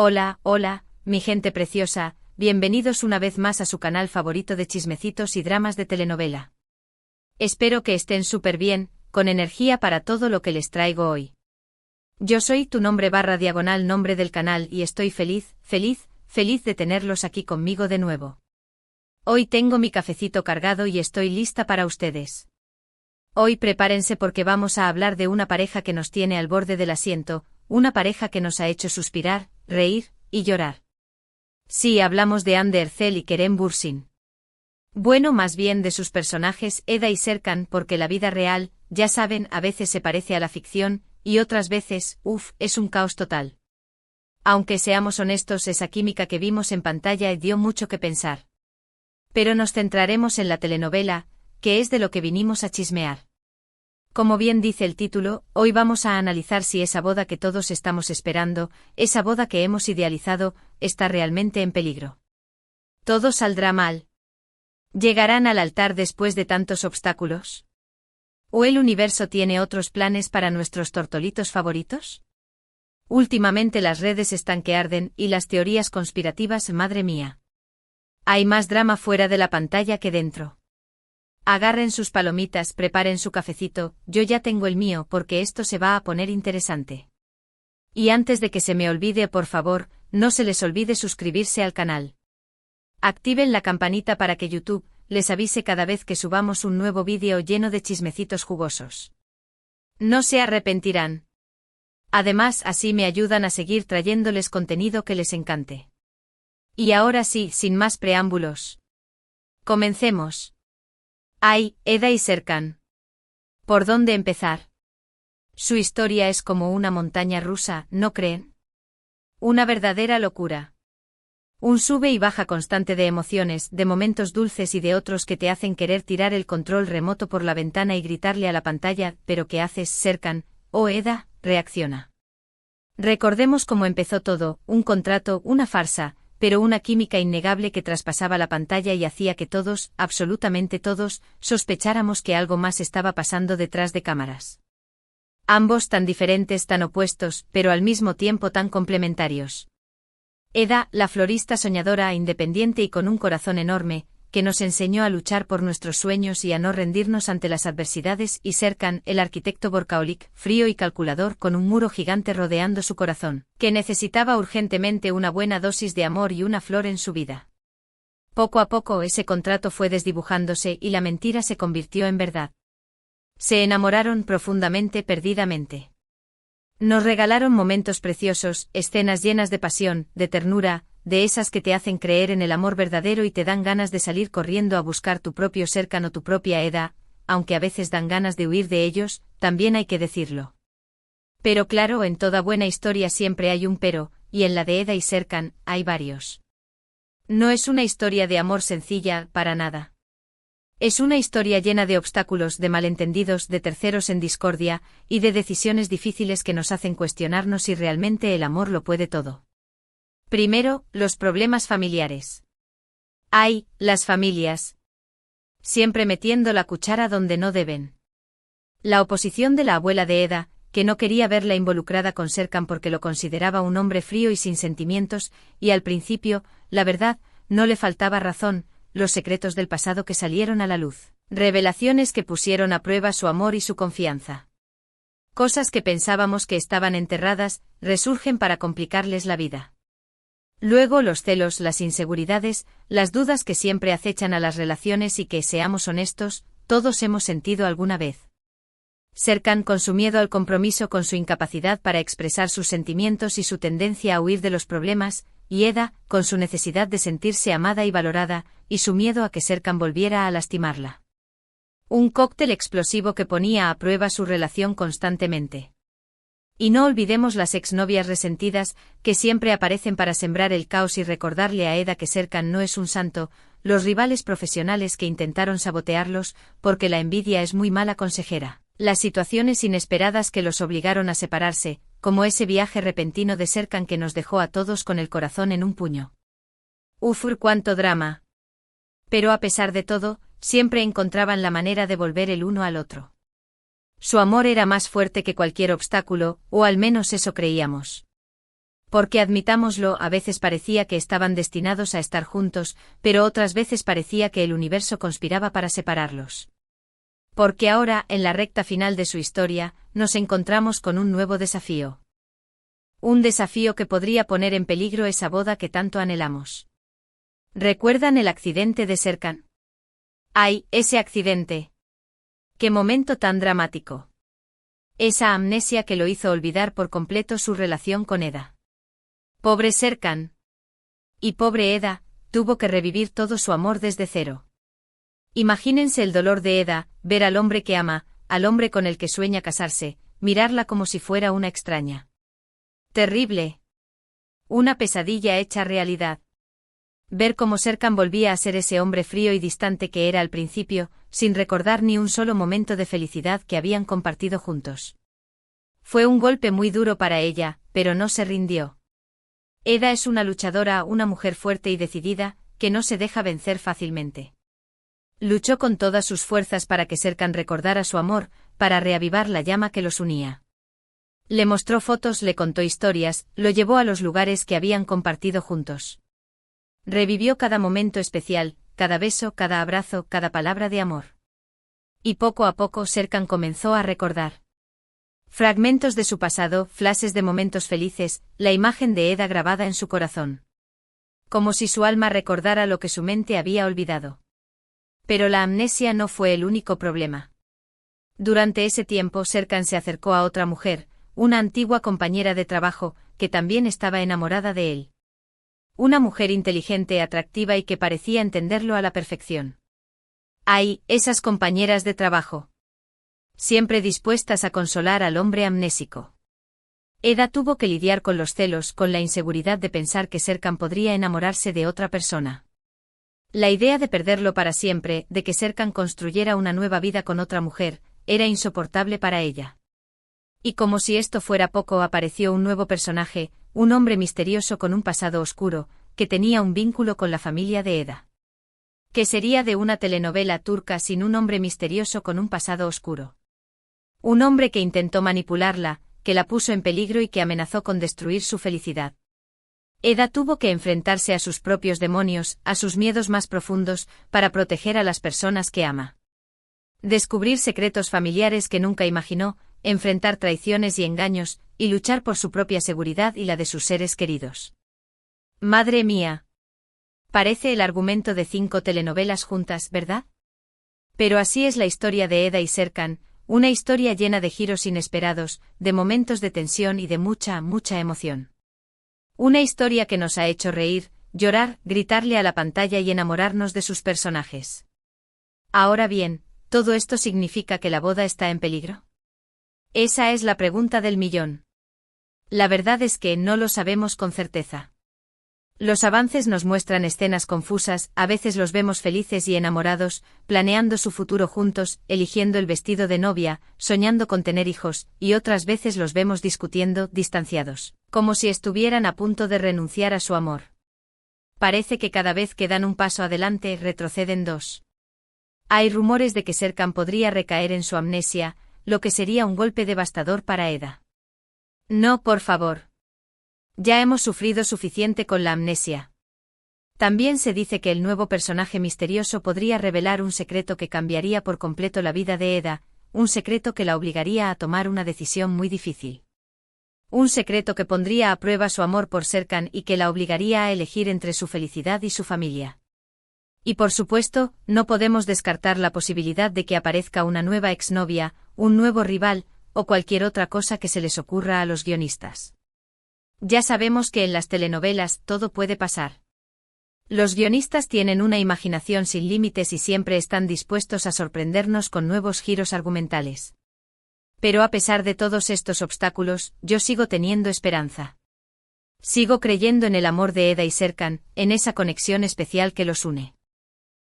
Hola, hola, mi gente preciosa, bienvenidos una vez más a su canal favorito de chismecitos y dramas de telenovela. Espero que estén súper bien, con energía para todo lo que les traigo hoy. Yo soy tu nombre del canal y estoy feliz de tenerlos aquí conmigo de nuevo. Hoy tengo mi cafecito cargado y estoy lista para ustedes. Hoy prepárense porque vamos a hablar de una pareja que nos tiene al borde del asiento, una pareja que nos ha hecho suspirar, reír y llorar. Sí, hablamos de Hande Erçel y Kerem Bürsin. Bueno, más bien de sus personajes Eda y Serkan, porque la vida real, ya saben, a veces se parece a la ficción, y otras veces, es un caos total. Aunque seamos honestos, esa química que vimos en pantalla dio mucho que pensar. Pero nos centraremos en la telenovela, que es de lo que vinimos a chismear. Como bien dice el título, hoy vamos a analizar si esa boda que todos estamos esperando, esa boda que hemos idealizado, está realmente en peligro. ¿Todo saldrá mal? ¿Llegarán al altar después de tantos obstáculos? ¿O el universo tiene otros planes para nuestros tortolitos favoritos? Últimamente las redes están que arden y las teorías conspirativas, madre mía. Hay más drama fuera de la pantalla que dentro. Agarren sus palomitas, preparen su cafecito, yo ya tengo el mío porque esto se va a poner interesante. Y antes de que se me olvide, por favor, no se les olvide suscribirse al canal. Activen la campanita para que YouTube les avise cada vez que subamos un nuevo vídeo lleno de chismecitos jugosos. No se arrepentirán. Además, así me ayudan a seguir trayéndoles contenido que les encante. Y ahora sí, sin más preámbulos. Comencemos. Ay, Eda y Serkan. ¿Por dónde empezar? Su historia es como una montaña rusa, ¿no creen? Una verdadera locura. Un sube y baja constante de emociones, de momentos dulces y de otros que te hacen querer tirar el control remoto por la ventana y gritarle a la pantalla, ¿pero qué haces, Serkan? Oh, Eda, reacciona. Recordemos cómo empezó todo, un contrato, una farsa, pero una química innegable que traspasaba la pantalla y hacía que todos, absolutamente todos, sospecháramos que algo más estaba pasando detrás de cámaras. Ambos tan diferentes, tan opuestos, pero al mismo tiempo tan complementarios. Eda, la florista soñadora, independiente y con un corazón enorme, que nos enseñó a luchar por nuestros sueños y a no rendirnos ante las adversidades, y Serkan, el arquitecto workaholic, frío y calculador con un muro gigante rodeando su corazón, que necesitaba urgentemente una buena dosis de amor y una flor en su vida. Poco a poco ese contrato fue desdibujándose y la mentira se convirtió en verdad. Se enamoraron profundamente, perdidamente. Nos regalaron momentos preciosos, escenas llenas de pasión, de ternura, de esas que te hacen creer en el amor verdadero y te dan ganas de salir corriendo a buscar tu propio Serkan o tu propia Eda, aunque a veces dan ganas de huir de ellos, también hay que decirlo. Pero claro, en toda buena historia siempre hay un pero, y en la de Eda y Serkan, hay varios. No es una historia de amor sencilla, para nada. Es una historia llena de obstáculos, de malentendidos, de terceros en discordia, y de decisiones difíciles que nos hacen cuestionarnos si realmente el amor lo puede todo. Primero, los problemas familiares. Ay, las familias. Siempre metiendo la cuchara donde no deben. La oposición de la abuela de Eda, que no quería verla involucrada con Serkan porque lo consideraba un hombre frío y sin sentimientos, y al principio, la verdad, no le faltaba razón, los secretos del pasado que salieron a la luz, revelaciones que pusieron a prueba su amor y su confianza. Cosas que pensábamos que estaban enterradas, resurgen para complicarles la vida. Luego los celos, las inseguridades, las dudas que siempre acechan a las relaciones y que, seamos honestos, todos hemos sentido alguna vez. Serkan con su miedo al compromiso, con su incapacidad para expresar sus sentimientos y su tendencia a huir de los problemas, y Eda, con su necesidad de sentirse amada y valorada, y su miedo a que Serkan volviera a lastimarla. Un cóctel explosivo que ponía a prueba su relación constantemente. Y no olvidemos las exnovias resentidas, que siempre aparecen para sembrar el caos y recordarle a Eda que Serkan no es un santo, los rivales profesionales que intentaron sabotearlos, porque la envidia es muy mala consejera, las situaciones inesperadas que los obligaron a separarse, como ese viaje repentino de Serkan que nos dejó a todos con el corazón en un puño. Cuánto drama. Pero a pesar de todo, siempre encontraban la manera de volver el uno al otro. Su amor era más fuerte que cualquier obstáculo, o al menos eso creíamos. Porque admitámoslo, a veces parecía que estaban destinados a estar juntos, pero otras veces parecía que el universo conspiraba para separarlos. Porque ahora, en la recta final de su historia, nos encontramos con un nuevo desafío. Un desafío que podría poner en peligro esa boda que tanto anhelamos. ¿Recuerdan el accidente de Serkan? ¡Ay, ese accidente! ¡Qué momento tan dramático! Esa amnesia que lo hizo olvidar por completo su relación con Eda. Pobre Serkan. Y pobre Eda, tuvo que revivir todo su amor desde cero. Imagínense el dolor de Eda, ver al hombre que ama, al hombre con el que sueña casarse, mirarla como si fuera una extraña. Terrible. Una pesadilla hecha realidad. Ver cómo Serkan volvía a ser ese hombre frío y distante que era al principio, sin recordar ni un solo momento de felicidad que habían compartido juntos. Fue un golpe muy duro para ella, pero no se rindió. Eda es una luchadora, una mujer fuerte y decidida, que no se deja vencer fácilmente. Luchó con todas sus fuerzas para que Serkan recordara su amor, para reavivar la llama que los unía. Le mostró fotos, le contó historias, lo llevó a los lugares que habían compartido juntos. Revivió cada momento especial, cada beso, cada abrazo, cada palabra de amor. Y poco a poco Serkan comenzó a recordar. Fragmentos de su pasado, flashes de momentos felices, la imagen de Eda grabada en su corazón. Como si su alma recordara lo que su mente había olvidado. Pero la amnesia no fue el único problema. Durante ese tiempo Serkan se acercó a otra mujer, una antigua compañera de trabajo, que también estaba enamorada de él. Una mujer inteligente, atractiva y que parecía entenderlo a la perfección. ¡Ay, esas compañeras de trabajo! Siempre dispuestas a consolar al hombre amnésico. Eda tuvo que lidiar con los celos, con la inseguridad de pensar que Serkan podría enamorarse de otra persona. La idea de perderlo para siempre, de que Serkan construyera una nueva vida con otra mujer, era insoportable para ella. Y como si esto fuera poco, apareció un nuevo personaje, un hombre misterioso con un pasado oscuro, que tenía un vínculo con la familia de Eda. ¿Qué sería de una telenovela turca sin un hombre misterioso con un pasado oscuro? Un hombre que intentó manipularla, que la puso en peligro y que amenazó con destruir su felicidad. Eda tuvo que enfrentarse a sus propios demonios, a sus miedos más profundos, para proteger a las personas que ama. Descubrir secretos familiares que nunca imaginó, enfrentar traiciones y engaños, y luchar por su propia seguridad y la de sus seres queridos. Madre mía. Parece el argumento de 5 telenovelas juntas, ¿verdad? Pero así es la historia de Eda y Serkan, una historia llena de giros inesperados, de momentos de tensión y de mucha, mucha emoción. Una historia que nos ha hecho reír, llorar, gritarle a la pantalla y enamorarnos de sus personajes. Ahora bien, ¿todo esto significa que la boda está en peligro? Esa es la pregunta del millón. La verdad es que no lo sabemos con certeza. Los avances nos muestran escenas confusas, a veces los vemos felices y enamorados, planeando su futuro juntos, eligiendo el vestido de novia, soñando con tener hijos, y otras veces los vemos discutiendo, distanciados, como si estuvieran a punto de renunciar a su amor. Parece que cada vez que dan un paso adelante retroceden 2. Hay rumores de que Serkan podría recaer en su amnesia, lo que sería un golpe devastador para Eda. No, por favor. Ya hemos sufrido suficiente con la amnesia. También se dice que el nuevo personaje misterioso podría revelar un secreto que cambiaría por completo la vida de Eda, un secreto que la obligaría a tomar una decisión muy difícil. Un secreto que pondría a prueba su amor por Serkan y que la obligaría a elegir entre su felicidad y su familia. Y por supuesto, no podemos descartar la posibilidad de que aparezca una nueva exnovia, un nuevo rival, o cualquier otra cosa que se les ocurra a los guionistas. Ya sabemos que en las telenovelas todo puede pasar. Los guionistas tienen una imaginación sin límites y siempre están dispuestos a sorprendernos con nuevos giros argumentales. Pero a pesar de todos estos obstáculos, yo sigo teniendo esperanza. Sigo creyendo en el amor de Eda y Serkan, en esa conexión especial que los une.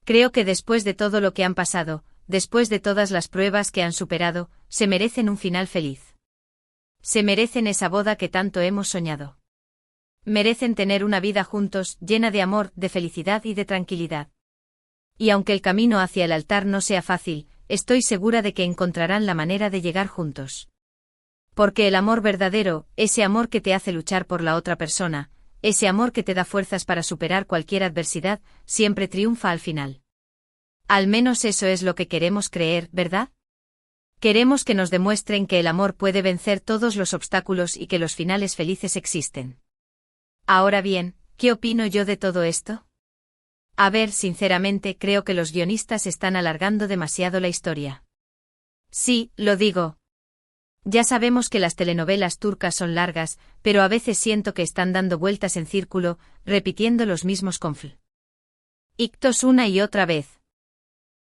Creo que después de todo lo que han pasado, después de todas las pruebas que han superado, se merecen un final feliz. Se merecen esa boda que tanto hemos soñado. Merecen tener una vida juntos, llena de amor, de felicidad y de tranquilidad. Y aunque el camino hacia el altar no sea fácil, estoy segura de que encontrarán la manera de llegar juntos. Porque el amor verdadero, ese amor que te hace luchar por la otra persona, ese amor que te da fuerzas para superar cualquier adversidad, siempre triunfa al final. Al menos eso es lo que queremos creer, ¿verdad? Queremos que nos demuestren que el amor puede vencer todos los obstáculos y que los finales felices existen. Ahora bien, ¿qué opino yo de todo esto? A ver, sinceramente creo que los guionistas están alargando demasiado la historia. Sí, lo digo. Ya sabemos que las telenovelas turcas son largas, pero a veces siento que están dando vueltas en círculo, repitiendo los mismos conflictos una y otra vez.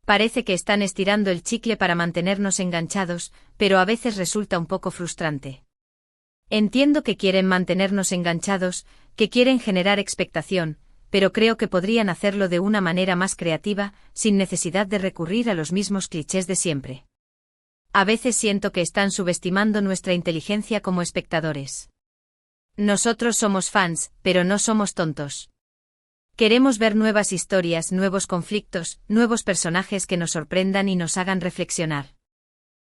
Parece que están estirando el chicle para mantenernos enganchados, pero a veces resulta un poco frustrante. Entiendo que quieren mantenernos enganchados, que quieren generar expectación, pero creo que podrían hacerlo de una manera más creativa, sin necesidad de recurrir a los mismos clichés de siempre. A veces siento que están subestimando nuestra inteligencia como espectadores. Nosotros somos fans, pero no somos tontos. Queremos ver nuevas historias, nuevos conflictos, nuevos personajes que nos sorprendan y nos hagan reflexionar.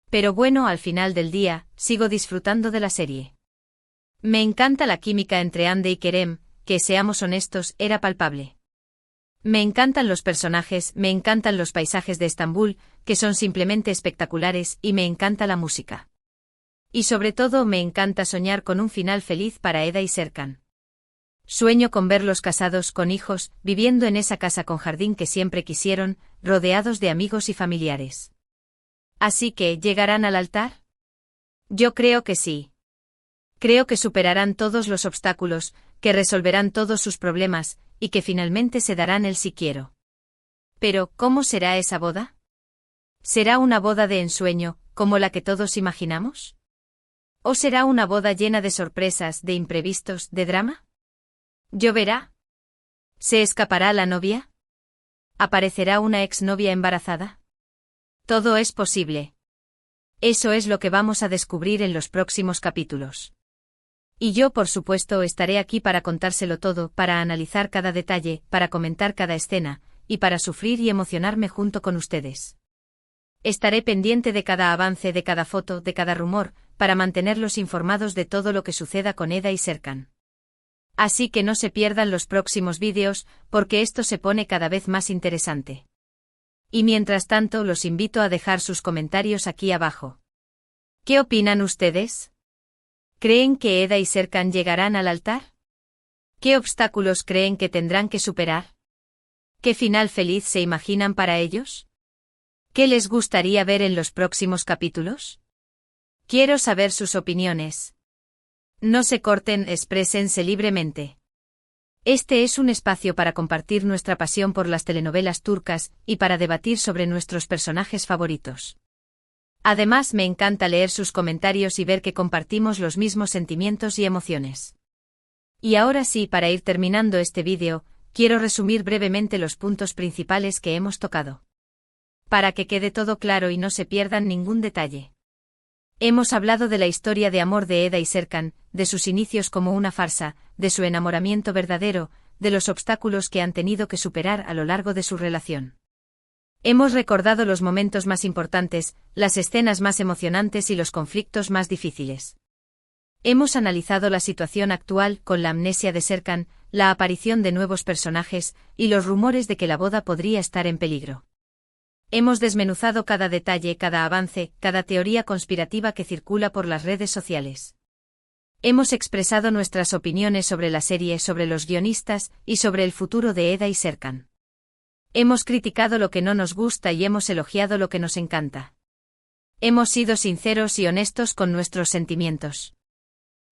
Pero bueno, al final del día, sigo disfrutando de la serie. Me encanta la química entre Hande y Kerem, que seamos honestos, era palpable. Me encantan los personajes, me encantan los paisajes de Estambul, que son simplemente espectaculares, y me encanta la música. Y sobre todo me encanta soñar con un final feliz para Eda y Serkan. Sueño con verlos casados, con hijos, viviendo en esa casa con jardín que siempre quisieron, rodeados de amigos y familiares. Así que, ¿llegarán al altar? Yo creo que sí. Creo que superarán todos los obstáculos, que resolverán todos sus problemas, y que finalmente se darán el sí quiero. Pero, ¿cómo será esa boda? ¿Será una boda de ensueño, como la que todos imaginamos? ¿O será una boda llena de sorpresas, de imprevistos, de drama? ¿Lloverá? ¿Se escapará la novia? ¿Aparecerá una exnovia embarazada? Todo es posible. Eso es lo que vamos a descubrir en los próximos capítulos. Y yo, por supuesto, estaré aquí para contárselo todo, para analizar cada detalle, para comentar cada escena, y para sufrir y emocionarme junto con ustedes. Estaré pendiente de cada avance, de cada foto, de cada rumor, para mantenerlos informados de todo lo que suceda con Eda y Serkan. Así que no se pierdan los próximos vídeos, porque esto se pone cada vez más interesante. Y mientras tanto, los invito a dejar sus comentarios aquí abajo. ¿Qué opinan ustedes? ¿Creen que Eda y Serkan llegarán al altar? ¿Qué obstáculos creen que tendrán que superar? ¿Qué final feliz se imaginan para ellos? ¿Qué les gustaría ver en los próximos capítulos? Quiero saber sus opiniones. No se corten, exprésense libremente. Este es un espacio para compartir nuestra pasión por las telenovelas turcas y para debatir sobre nuestros personajes favoritos. Además, me encanta leer sus comentarios y ver que compartimos los mismos sentimientos y emociones. Y ahora sí, para ir terminando este vídeo, quiero resumir brevemente los puntos principales que hemos tocado. Para que quede todo claro y no se pierdan ningún detalle. Hemos hablado de la historia de amor de Eda y Serkan, de sus inicios como una farsa, de su enamoramiento verdadero, de los obstáculos que han tenido que superar a lo largo de su relación. Hemos recordado los momentos más importantes, las escenas más emocionantes y los conflictos más difíciles. Hemos analizado la situación actual con la amnesia de Serkan, la aparición de nuevos personajes y los rumores de que la boda podría estar en peligro. Hemos desmenuzado cada detalle, cada avance, cada teoría conspirativa que circula por las redes sociales. Hemos expresado nuestras opiniones sobre la serie, sobre los guionistas y sobre el futuro de Eda y Serkan. Hemos criticado lo que no nos gusta y hemos elogiado lo que nos encanta. Hemos sido sinceros y honestos con nuestros sentimientos.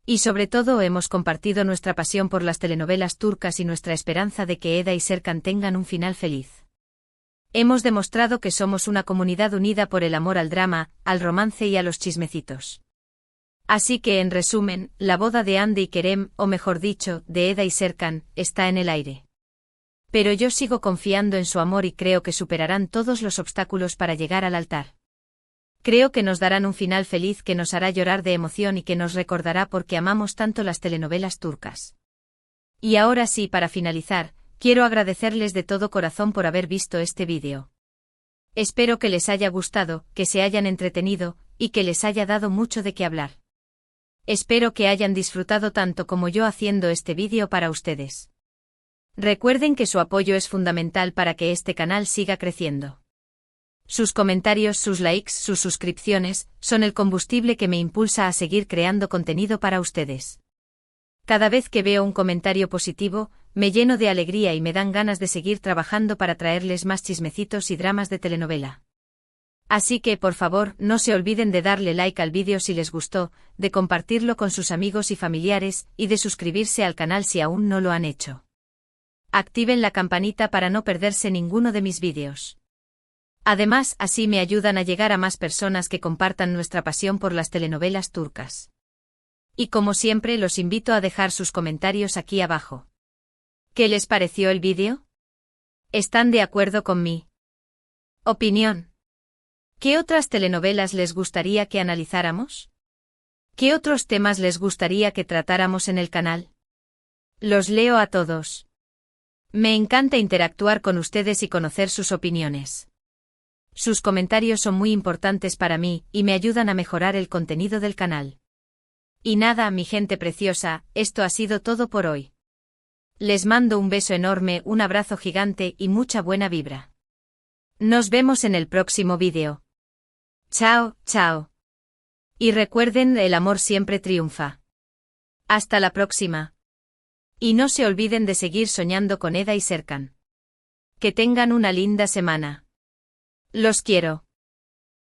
Y sobre todo hemos compartido nuestra pasión por las telenovelas turcas y nuestra esperanza de que Eda y Serkan tengan un final feliz. Hemos demostrado que somos una comunidad unida por el amor al drama, al romance y a los chismecitos. Así que, en resumen, la boda de Hande y Kerem, o mejor dicho, de Eda y Serkan, está en el aire. Pero yo sigo confiando en su amor y creo que superarán todos los obstáculos para llegar al altar. Creo que nos darán un final feliz que nos hará llorar de emoción y que nos recordará por qué amamos tanto las telenovelas turcas. Y ahora sí, para finalizar, quiero agradecerles de todo corazón por haber visto este vídeo. Espero que les haya gustado, que se hayan entretenido, y que les haya dado mucho de qué hablar. Espero que hayan disfrutado tanto como yo haciendo este vídeo para ustedes. Recuerden que su apoyo es fundamental para que este canal siga creciendo. Sus comentarios, sus likes, sus suscripciones, son el combustible que me impulsa a seguir creando contenido para ustedes. Cada vez que veo un comentario positivo, me lleno de alegría y me dan ganas de seguir trabajando para traerles más chismecitos y dramas de telenovela. Así que, por favor, no se olviden de darle like al vídeo si les gustó, de compartirlo con sus amigos y familiares, y de suscribirse al canal si aún no lo han hecho. Activen la campanita para no perderse ninguno de mis vídeos. Además, así me ayudan a llegar a más personas que compartan nuestra pasión por las telenovelas turcas. Y como siempre, los invito a dejar sus comentarios aquí abajo. ¿Qué les pareció el vídeo? ¿Están de acuerdo con mi opinión? ¿Qué otras telenovelas les gustaría que analizáramos? ¿Qué otros temas les gustaría que tratáramos en el canal? Los leo a todos. Me encanta interactuar con ustedes y conocer sus opiniones. Sus comentarios son muy importantes para mí y me ayudan a mejorar el contenido del canal. Y nada, mi gente preciosa, esto ha sido todo por hoy. Les mando un beso enorme, un abrazo gigante y mucha buena vibra. Nos vemos en el próximo vídeo. Chao, chao. Y recuerden, el amor siempre triunfa. Hasta la próxima. Y no se olviden de seguir soñando con Eda y Serkan. Que tengan una linda semana. Los quiero.